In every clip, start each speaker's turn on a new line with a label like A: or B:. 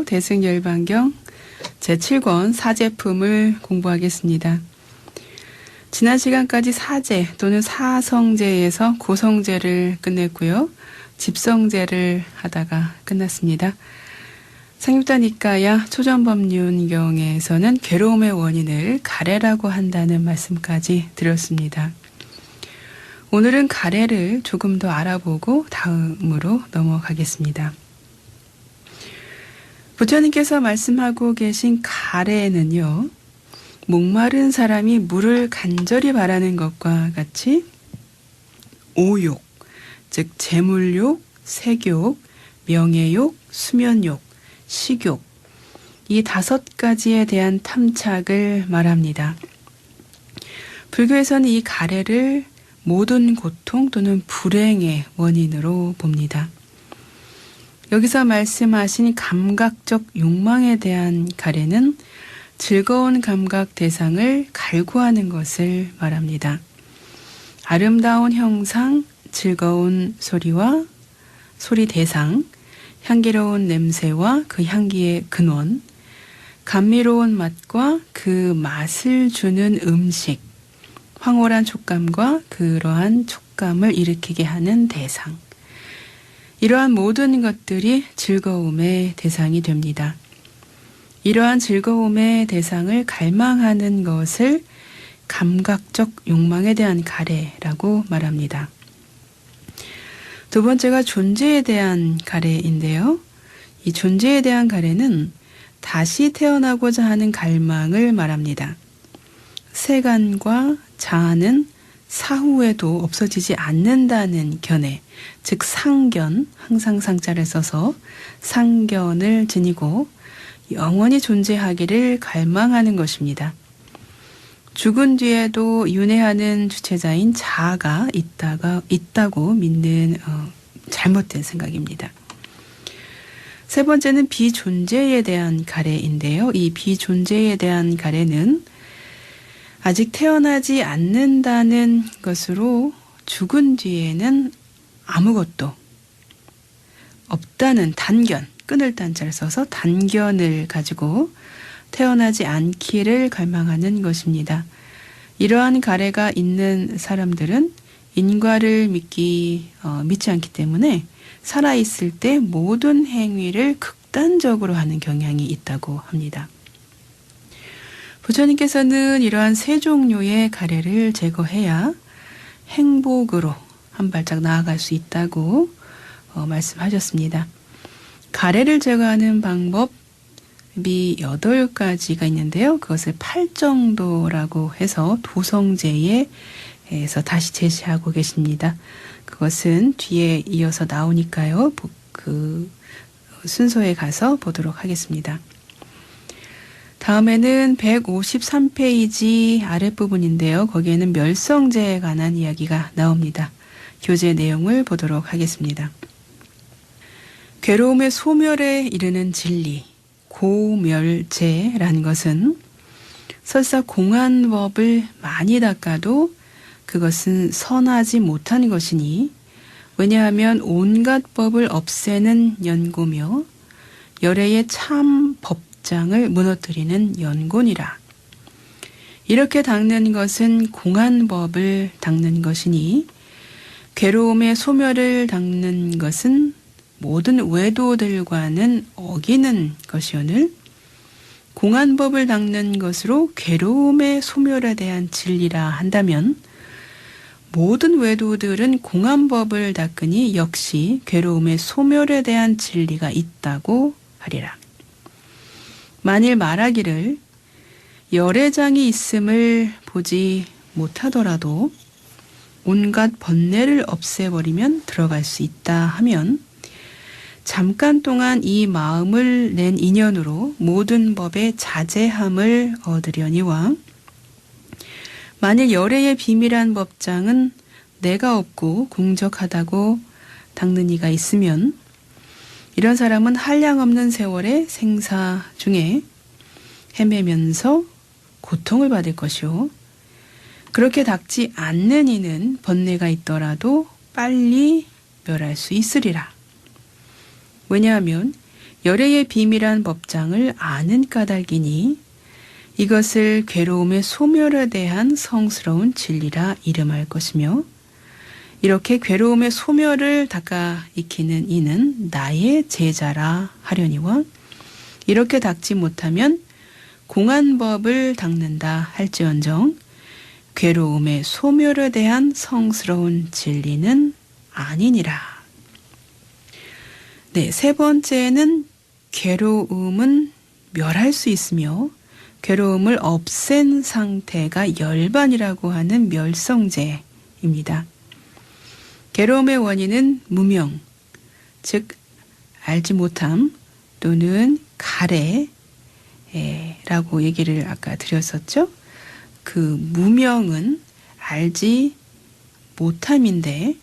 A: 대승열반경 제7권 사제품을 공부하겠습니다. 지난 시간까지 사제 또는 사성제에서 고성제를 끝냈고요. 집성제를 하다가 끝났습니다. 상육다니까야 초전법륜경에서는 괴로움의 원인을 가래라고 한다는 말씀까지 드렸습니다. 오늘은 가래를 조금 더 알아보고 다음으로 넘어가겠습니다. 부처님께서 말씀하고 계신 가래는요, 목마른 사람이 물을 간절히 바라는 것과 같이 오욕, 즉 재물욕, 색욕, 명예욕, 수면욕, 식욕, 이 5가지에 대한 탐착을 말합니다. 불교에서는 이 가래를 모든 고통 또는 불행의 원인으로 봅니다. 여기서 말씀하신 감각적 욕망에 대한 가래는 즐거운 감각 대상을 갈구하는 것을 말합니다. 아름다운 형상, 즐거운 소리와 소리 대상, 향기로운 냄새와 그 향기의 근원, 감미로운 맛과 그 맛을 주는 음식, 황홀한 촉감과 그러한 촉감을 일으키게 하는 대상, 이러한 모든 것들이 즐거움의 대상이 됩니다. 이러한 즐거움의 대상을 갈망하는 것을 감각적 욕망에 대한 가래라고 말합니다. 두 번째가 존재에 대한 가래인데요. 이 존재에 대한 가래는 다시 태어나고자 하는 갈망을 말합니다. 세간과 자아는 사후에도 없어지지 않는다는 견해, 즉 상견, 항상 상자를 써서 상견을 지니고 영원히 존재하기를 갈망하는 것입니다. 죽은 뒤에도 윤회하는 주체자인 자아가 있다고 믿는 잘못된 생각입니다. 세 번째는 비존재에 대한 가래인데요. 이 비존재에 대한 가래는 아직 태어나지 않는다는 것으로 죽은 뒤에는 아무것도 없다는 단견, 끊을 단자를 써서 단견을 가지고 태어나지 않기를 갈망하는 것입니다. 이러한 가래가 있는 사람들은 인과를 믿지 않기 때문에 살아있을 때 모든 행위를 극단적으로 하는 경향이 있다고 합니다. 부처님께서는 이러한 세 종류의 가래를 제거해야 행복으로 한 발짝 나아갈 수 있다고 말씀하셨습니다. 가래를 제거하는 방법이 8가지가 있는데요. 그것을 팔정도라고 해서 도성제에서 다시 제시하고 계십니다. 그것은 뒤에 이어서 나오니까요. 그 순서에 가서 보도록 하겠습니다. 다음에는 153페이지 아랫부분인데요. 거기에는 멸성제에 관한 이야기가 나옵니다. 교재 내용을 보도록 하겠습니다. 괴로움의 소멸에 이르는 진리, 고멸제라는 것은 설사 공한 법을 많이 닦아도 그것은 선하지 못한 것이니, 왜냐하면 온갖 법을 없애는 연고며 열애의 참 법장을 무너뜨리는 연곤이라. 이렇게 닦는 것은 공한 법을 닦는 것이니, 괴로움의 소멸을 닦는 것은 모든 외도들과는 어기는 것이오늘 공한법을 닦는 것으로 괴로움의 소멸에 대한 진리라 한다면 모든 외도들은 공한법을 닦으니 역시 괴로움의 소멸에 대한 진리가 있다고 하리라. 만일 말하기를 열애장이 있음을 보지 못하더라도 온갖 번뇌를 없애버리면 들어갈 수 있다 하면 잠깐 동안 이 마음을 낸 인연으로 모든 법의 자제함을 얻으려니와 만일 열애의 비밀한 법장은 내가 없고 공적하다고 닦는 이가 있으면 이런 사람은 한량없는 세월의 생사 중에 헤매면서 고통을 받을 것이요. 그렇게 닦지 않는 이는 번뇌가 있더라도 빨리 멸할 수 있으리라. 왜냐하면 열애의 비밀한 법장을 아는 까닭이니 이것을 괴로움의 소멸에 대한 성스러운 진리라 이름할 것이며 이렇게 괴로움의 소멸을 닦아 익히는 이는 나의 제자라 하려니와 이렇게 닦지 못하면 공안법을 닦는다 할지언정 괴로움의 소멸에 대한 성스러운 진리는 아니니라. 네, 세 번째는 괴로움은 멸할 수 있으며 괴로움을 없앤 상태가 열반이라고 하는 멸성제입니다. 괴로움의 원인은 무명, 즉 알지 못함 또는 가래라고 얘기를 아까 드렸었죠. 그 무명은 알지 못함인데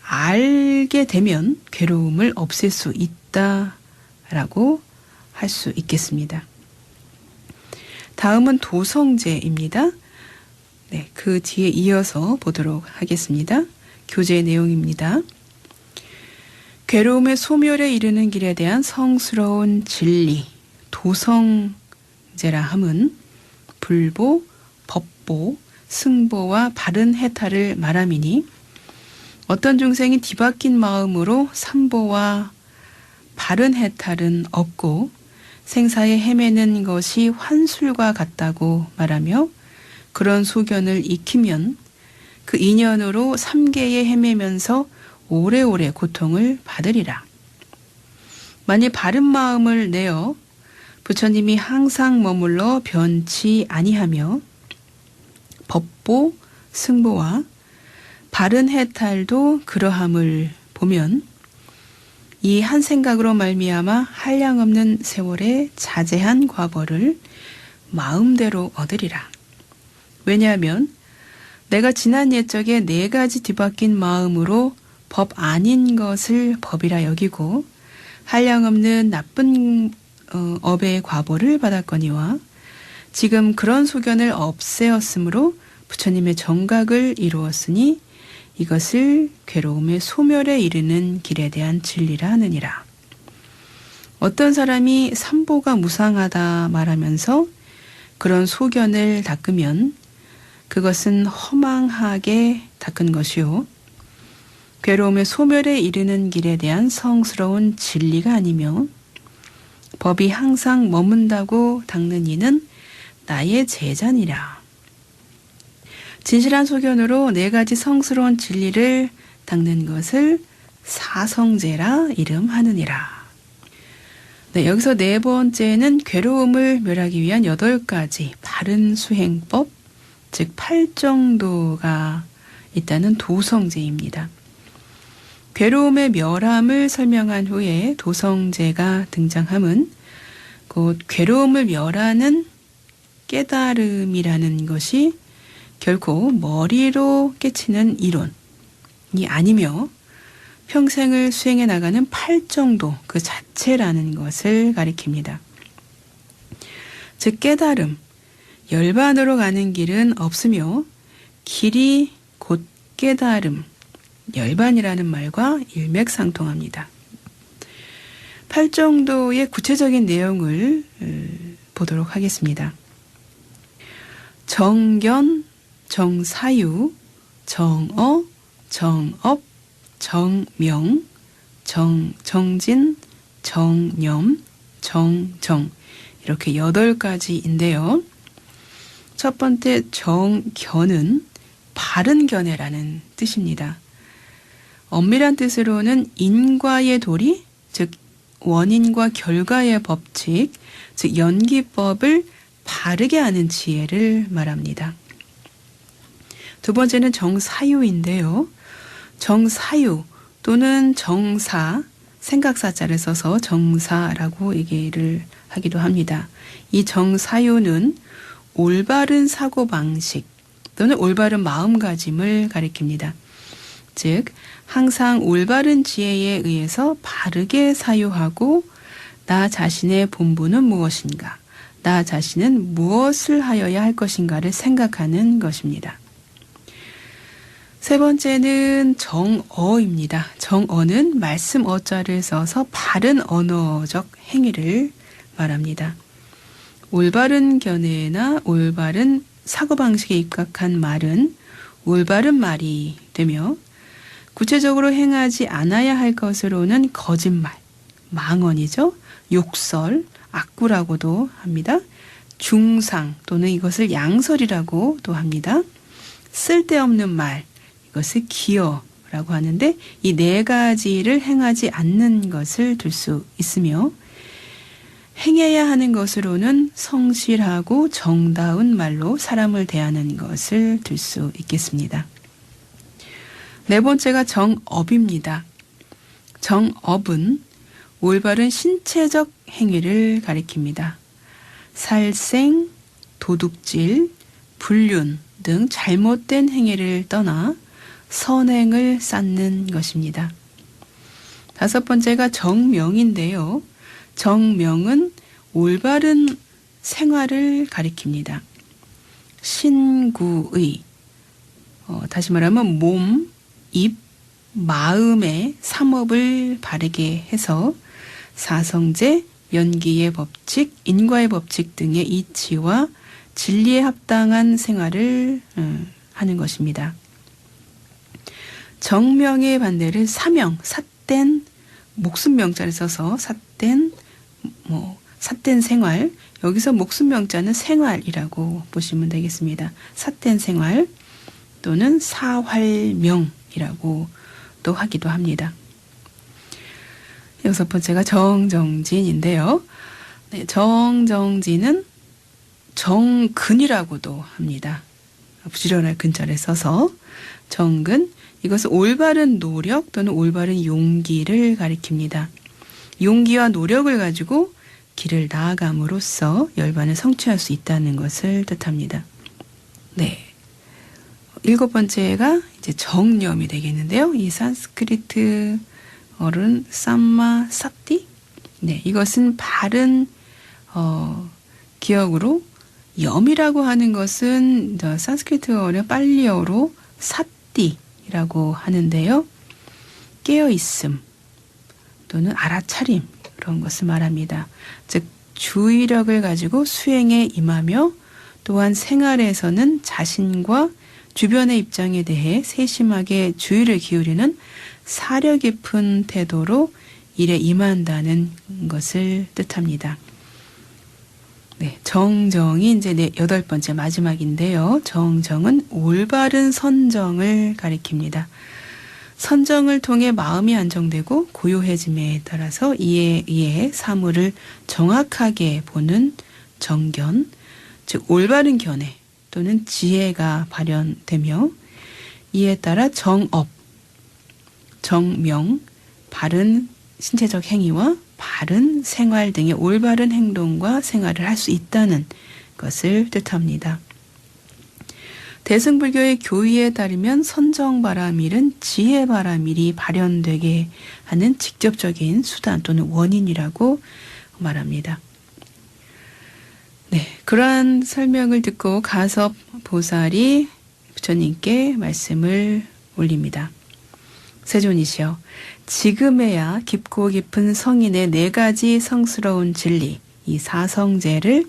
A: 알게 되면 괴로움을 없앨 수 있다라고 할 수 있겠습니다. 다음은 도성제입니다. 네, 그 뒤에 이어서 보도록 하겠습니다. 교재 내용입니다. 괴로움의 소멸에 이르는 길에 대한 성스러운 진리, 도성제라 함은 불보, 법보, 승보와 바른 해탈을 말함이니 어떤 중생이 뒤바뀐 마음으로 삼보와 바른 해탈은 없고 생사에 헤매는 것이 환술과 같다고 말하며 그런 소견을 익히면 그 인연으로 삼계에 헤매면서 오래오래 고통을 받으리라. 만일 바른 마음을 내어 부처님이 항상 머물러 변치 아니하며 법보, 승보와 바른 해탈도 그러함을 보면 이 한 생각으로 말미암아 한량없는 세월의 자제한 과보를 마음대로 얻으리라. 왜냐하면 내가 지난 옛적에 4가지 뒤바뀐 마음으로 법 아닌 것을 법이라 여기고 한량없는 나쁜 업의 과보를 받았거니와 지금 그런 소견을 없애었으므로 부처님의 정각을 이루었으니 이것을 괴로움의 소멸에 이르는 길에 대한 진리라 하느니라. 어떤 사람이 삼보가 무상하다 말하면서 그런 소견을 닦으면 그것은 허망하게 닦은 것이요. 괴로움의 소멸에 이르는 길에 대한 성스러운 진리가 아니며 법이 항상 머문다고 닦는 이는 나의 제자니라. 진실한 소견으로 4가지 성스러운 진리를 닦는 것을 사성제라 이름하느니라. 네, 여기서 4번째는 괴로움을 멸하기 위한 8가지 바른 수행법, 즉 8정도가 있다는 도성제입니다. 괴로움의 멸함을 설명한 후에 도성제가 등장함은 곧 괴로움을 멸하는 깨달음이라는 것이 결코 머리로 깨치는 이론이 아니며 평생을 수행해 나가는 8정도 그 자체라는 것을 가리킵니다. 즉 깨달음, 열반으로 가는 길은 없으며 길이 곧 깨달음, 열반이라는 말과 일맥상통합니다. 8정도의 구체적인 내용을 보도록 하겠습니다. 정견, 정사유, 정어, 정업, 정명, 정진, 정념, 정정 이렇게 8가지인데요. 첫 번째 정견은 바른 견해라는 뜻입니다. 엄밀한 뜻으로는 인과의 도리, 즉 원인과 결과의 법칙, 즉 연기법을 바르게 아는 지혜를 말합니다. 두 번째는 정사유인데요. 정사유 또는 정사, 생각사자를 써서 정사라고 얘기를 하기도 합니다. 이 정사유는 올바른 사고방식 또는 올바른 마음가짐을 가리킵니다. 즉 항상 올바른 지혜에 의해서 바르게 사유하고 나 자신의 본분은 무엇인가, 나 자신은 무엇을 하여야 할 것인가를 생각하는 것입니다. 세 번째는 정어입니다. 정어는 말씀 어자를 써서 바른 언어적 행위를 말합니다. 올바른 견해나 올바른 사고방식에 입각한 말은 올바른 말이 되며 구체적으로 행하지 않아야 할 것으로는 거짓말, 망언이죠. 욕설, 악구라고도 합니다. 중상 또는 이것을 양설이라고도 합니다. 쓸데없는 말, 이것을 기어라고 하는데 이 네 가지를 행하지 않는 것을 들 수 있으며 행해야 하는 것으로는 성실하고 정다운 말로 사람을 대하는 것을 들 수 있겠습니다. 네 번째가 정업입니다. 정업은 올바른 신체적 행위를 가리킵니다. 살생, 도둑질, 불륜 등 잘못된 행위를 떠나 선행을 쌓는 것입니다. 다섯 번째가 정명인데요. 정명은 올바른 생활을 가리킵니다. 신구의, 다시 말하면 몸, 입, 마음의 삼업을 바르게 해서 사성제, 연기의 법칙, 인과의 법칙 등의 이치와 진리에 합당한 생활을 하는 것입니다. 정명의 반대를 사명, 삿된, 목숨 명자를 써서 삿된 생활, 여기서 목숨 명자는 생활이라고 보시면 되겠습니다. 삿된 생활 또는 사활명이라고 또 하기도 합니다. 여섯 번째가 정정진인데요. 네, 정정진은 정근이라고도 합니다. 부지런할 근자를 써서 정근, 이것은 올바른 노력 또는 올바른 용기를 가리킵니다. 용기와 노력을 가지고 길을 나아감으로써 열반을 성취할 수 있다는 것을 뜻합니다. 네. 일곱 번째가 이제 정념이 되겠는데요. 이 산스크리트 어른 삼마 삽디. 네, 이것은 바른 기억으로 염이라고 하는 것은 산스크리트어는 빨리어로 삿디라고 하는데요. 깨어있음 또는 알아차림 그런 것을 말합니다. 즉 주의력을 가지고 수행에 임하며 또한 생활에서는 자신과 주변의 입장에 대해 세심하게 주의를 기울이는 사려 깊은 태도로 일에 임한다는 것을 뜻합니다. 네, 정정이 이제 여덟 번째 마지막인데요. 정정은 올바른 선정을 가리킵니다. 선정을 통해 마음이 안정되고 고요해짐에 따라서 이에 의해 사물을 정확하게 보는 정견, 즉 올바른 견해 또는 지혜가 발현되며 이에 따라 정업, 정명, 바른 신체적 행위와 바른 생활 등의 올바른 행동과 생활을 할 수 있다는 것을 뜻합니다. 대승불교의 교의에 따르면 선정바라밀은 지혜바라밀이 발현되게 하는 직접적인 수단 또는 원인이라고 말합니다. 네, 그러한 설명을 듣고 가섭 보살이 부처님께 말씀을 올립니다. 세존이시여, 지금에야 깊고 깊은 성인의 네 가지 성스러운 진리, 이 사성제를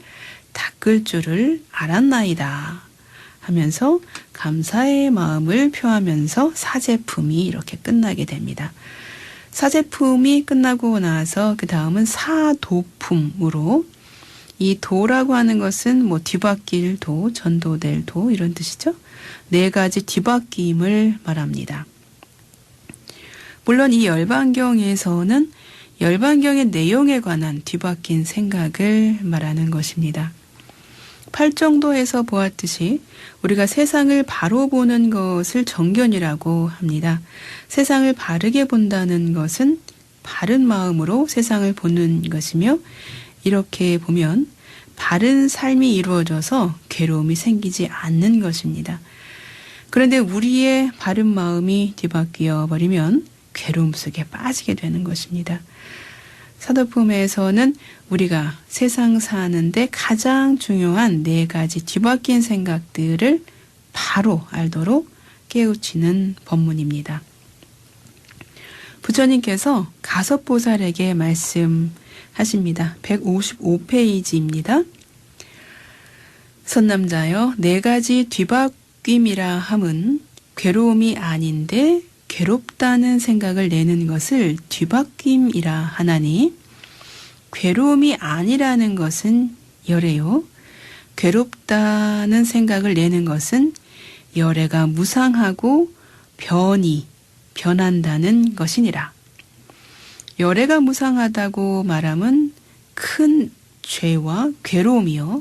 A: 닦을 줄을 알았나이다 하면서 감사의 마음을 표하면서 사제품이 이렇게 끝나게 됩니다. 사제품이 끝나고 나서 그 다음은 사도품으로, 이 도라고 하는 것은 뒤바뀔 도, 전도될 도 이런 뜻이죠. 네 가지 뒤바뀜을 말합니다. 물론 이 열반경에서는 열반경의 내용에 관한 뒤바뀐 생각을 말하는 것입니다. 팔정도에서 보았듯이 우리가 세상을 바로 보는 것을 정견이라고 합니다. 세상을 바르게 본다는 것은 바른 마음으로 세상을 보는 것이며, 이렇게 보면 바른 삶이 이루어져서 괴로움이 생기지 않는 것입니다. 그런데 우리의 바른 마음이 뒤바뀌어 버리면 괴로움 속에 빠지게 되는 것입니다. 사도품에서는 우리가 세상 사는데 가장 중요한 네 가지 뒤바뀐 생각들을 바로 알도록 깨우치는 법문입니다. 부처님께서 가섭보살에게 말씀하십니다. 155페이지입니다. 선남자여, 네 가지 뒤바뀜이라 함은 괴로움이 아닌데 괴롭다는 생각을 내는 것을 뒤바뀜이라 하나니, 괴로움이 아니라는 것은 열애요, 괴롭다는 생각을 내는 것은 열애가 무상하고 변한다는 것이니라. 열애가 무상하다고 말함은 큰 죄와 괴로움이요,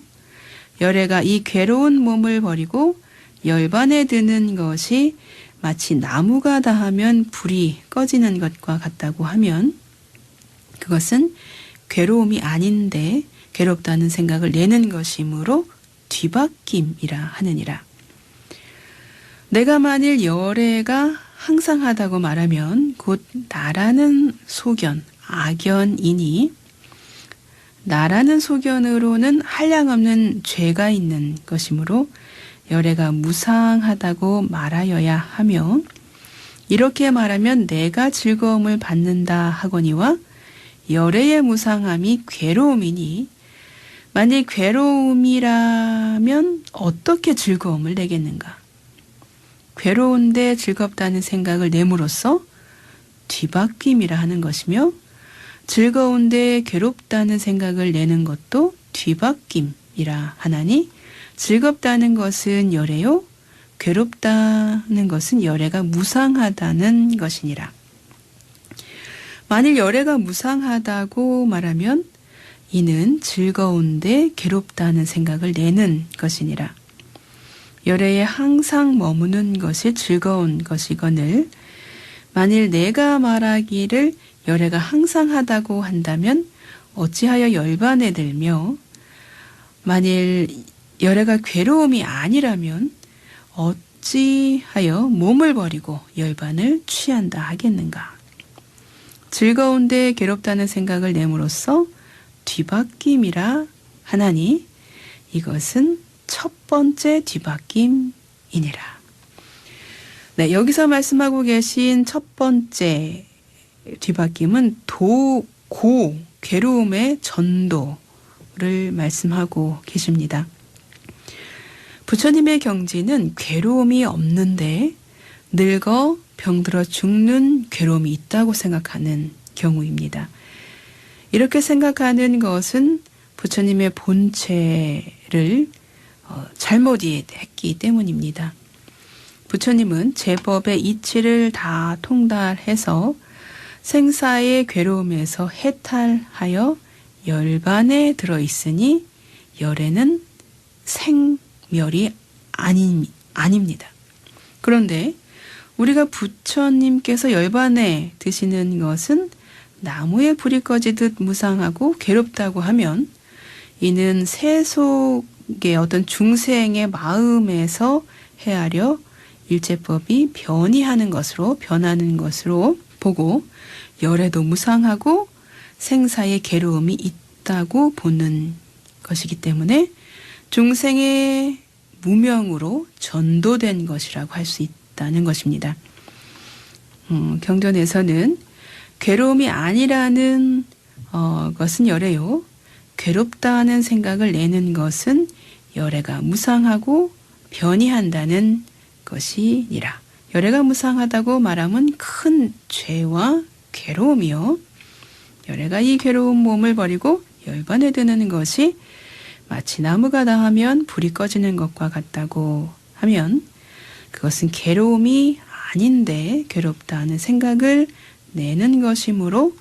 A: 열애가 이 괴로운 몸을 버리고 열반에 드는 것이 마치 나무가 닿으면 불이 꺼지는 것과 같다고 하면 그것은 괴로움이 아닌데 괴롭다는 생각을 내는 것이므로 뒤바뀜이라 하느니라. 내가 만일 열애가 항상하다고 말하면 곧 나라는 소견, 악연이니, 나라는 소견으로는 한량없는 죄가 있는 것이므로 열애가 무상하다고 말하여야 하며, 이렇게 말하면 내가 즐거움을 받는다 하거니와 열애의 무상함이 괴로움이니, 만일 괴로움이라면 어떻게 즐거움을 내겠는가? 괴로운데 즐겁다는 생각을 내므로써 뒤바뀜이라 하는 것이며, 즐거운데 괴롭다는 생각을 내는 것도 뒤바뀜이라 하나니, 즐겁다는 것은 열애요, 괴롭다는 것은 열애가 무상하다는 것이니라. 만일 열애가 무상하다고 말하면 이는 즐거운데 괴롭다는 생각을 내는 것이니라. 열애에 항상 머무는 것이 즐거운 것이거늘, 만일 내가 말하기를 열애가 항상 하다고 한다면 어찌하여 열반에 들며, 만일 열애가 괴로움이 아니라면 어찌하여 몸을 버리고 열반을 취한다 하겠는가? 즐거운데 괴롭다는 생각을 내므로써 뒤바뀜이라 하나니, 이것은 첫 번째 뒤바뀜이니라. 네, 여기서 말씀하고 계신 첫 번째 뒤바뀜은 괴로움의 전도를 말씀하고 계십니다. 부처님의 경지는 괴로움이 없는데 늙어 병들어 죽는 괴로움이 있다고 생각하는 경우입니다. 이렇게 생각하는 것은 부처님의 본체를 잘못 이해했기 때문입니다. 부처님은 제법의 이치를 다 통달해서 생사의 괴로움에서 해탈하여 열반에 들어있으니 열애는 생멸이 아닙니다. 그런데 우리가 부처님께서 열반에 드시는 것은 나무에 불이 꺼지듯 무상하고 괴롭다고 하면 이는 세속의 어떤 중생의 마음에서 헤아려 일제법이 변하는 것으로 보고 열애도 무상하고 생사의 괴로움이 있다고 보는 것이기 때문에 중생의 무명으로 전도된 것이라고 할 수 있다는 것입니다. 경전에서는 괴로움이 아니라는 것은 열애요, 괴롭다는 생각을 내는 것은 열애가 무상하고 변이한다는 것이니라. 열애가 무상하다고 말하면 큰 죄와 괴로움이요, 열애가 이 괴로운 몸을 버리고 열반에 드는 것이 마치 나무가 닿으면 불이 꺼지는 것과 같다고 하면 그것은 괴로움이 아닌데 괴롭다는 생각을 내는 것이므로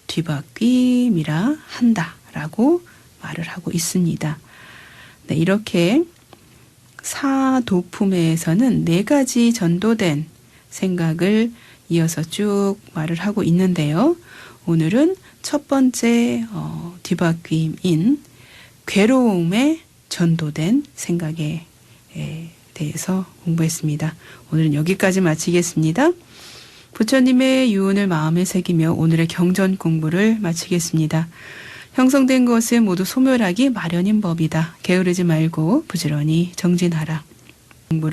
A: 뒤바뀜이라 한다라고 말을 하고 있습니다. 네, 이렇게 사도품에서는 네 가지 전도된 생각을 이어서 쭉 말을 하고 있는데요. 오늘은 첫 번째 뒤바뀜인 괴로움에 전도된 생각에 대해서 공부했습니다. 오늘은 여기까지 마치겠습니다. 부처님의 유언을 마음에 새기며 오늘의 경전 공부를 마치겠습니다. 형성된 것은 모두 소멸하기 마련인 법이다. 게으르지 말고 부지런히 정진하라. 공부를